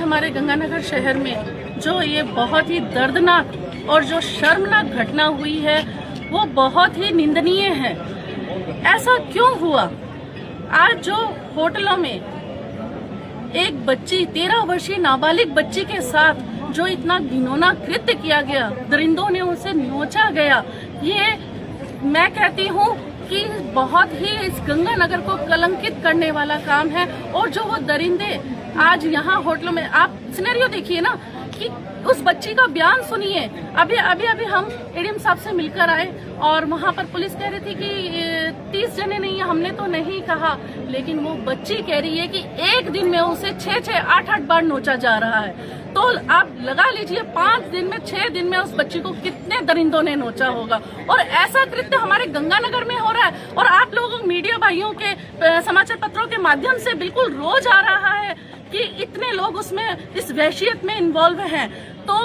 हमारे गंगानगर शहर में जो ये बहुत ही दर्दनाक और जो शर्मनाक घटना हुई है वो बहुत ही निंदनीय है। ऐसा क्यों हुआ? आज जो होटलों में एक बच्ची 13 वर्षीय नाबालिग बच्ची के साथ जो इतना घिनौना कृत्य किया गया, दरिंदों ने उसे नोचा गया, ये मैं कहती हूँ कि बहुत ही इस गंगानगर को कलंकित करने वाला काम है। और जो वो दरिंदे आज यहाँ होटलों में, आप सिनेरियो देखिए ना कि उस बच्ची का बयान सुनिए। अभी हम एडीएम साहब से मिलकर आए और वहाँ पर पुलिस कह रही थी कि 30 जने नहीं है, हमने तो नहीं कहा, लेकिन वो बच्ची कह रही है कि एक दिन में उसे 6-8 बार नोचा जा रहा है। तो आप लगा लीजिए 5 दिन में 6 दिन में उस बच्ची को कितने दरिंदों ने नोचा होगा। और ऐसा कृत्य हमारे गंगानगर में हो रहा है और आप लोगों मीडिया भाइयों के समाचार पत्रों के माध्यम से बिल्कुल रोज आ रहा है कि इतने लोग उसमें इस वहशियत में इन्वॉल्व हैं। तो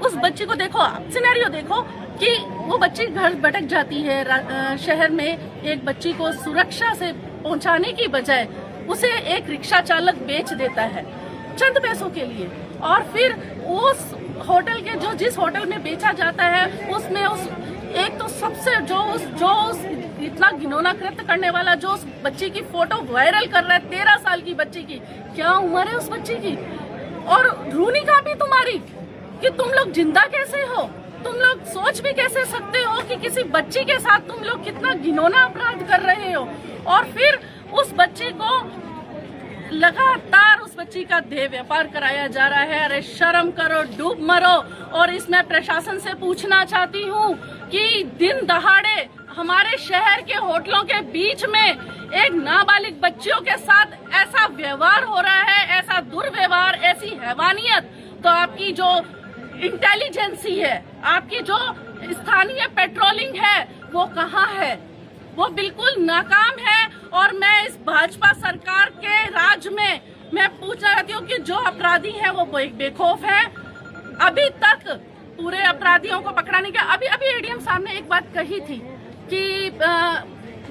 उस बच्ची को देखो, सिनेरियो देखो कि वो बच्ची घर भटक जाती है। शहर में एक बच्ची को सुरक्षा से पहुंचाने की बजाय उसे एक रिक्शा चालक बेच देता है चंद पैसों के लिए। और फिर उस होटल के जिस होटल में बेचा जाता है उसमें उस एक तो सबसे जो इतना घिनौना कृत्य करने वाला जो उस बच्ची की फोटो वायरल कर रहा है, 13 साल की बच्ची की, क्या उम्र है उस बच्ची की? और रूनी कापी तुम्हारी कि तुम लोग जिंदा कैसे हो? तुम लोग सोच भी कैसे सकते हो कि किसी बच्ची के साथ तुम लोग कितना घिनौना अपराध कर रहे हो? और फिर उस बच्ची को लगातार उस बच्ची का देह व्यापार कराया जा रहा है। अरे शर्म करो, डूब मरो। और इसमें प्रशासन से पूछना चाहती हूँ कि दिन दहाड़े हमारे शहर के होटलों के बीच में एक नाबालिग बच्चियों के साथ ऐसा व्यवहार हो रहा है, ऐसा दुर्व्यवहार, ऐसी हैवानियत, तो आपकी जो इंटेलिजेंसी है, आपकी जो स्थानीय पेट्रोलिंग है, वो कहाँ है? वो बिल्कुल नाकाम है। और मैं इस भाजपा सरकार के राज में मैं पूछना चाहती हूँ कि जो अपराधी है वो बेखौफ है। अभी तक पूरे अपराधियों को पकड़ाने के अभी एडीएम साहब ने एक बात कही थी कि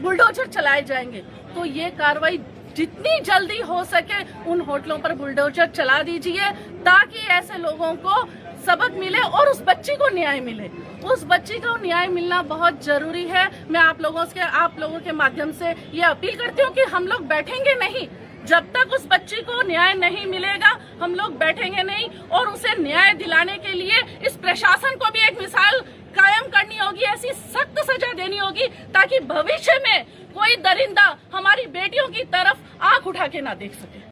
बुलडोजर चलाए जाएंगे, तो ये कार्रवाई जितनी जल्दी हो सके उन होटलों पर बुलडोजर चला दीजिए ताकि ऐसे लोगों को सबक मिले और उस बच्ची को न्याय मिले। उस बच्ची को न्याय मिलना बहुत जरूरी है। मैं आप लोगों के माध्यम से ये अपील करती हूँ कि हम लोग बैठेंगे नहीं जब तक उस बच्ची को न्याय नहीं मिलेगा। हम लोग बैठेंगे नहीं और उसे न्याय दिलाने के लिए इस प्रशासन को भी एक मिसाल कायम करनी होगी, ऐसी सख्त सजा देनी होगी ताकि भविष्य में कोई दरिंदा हमारी बेटियों की तरफ आंख उठा के ना देख सके।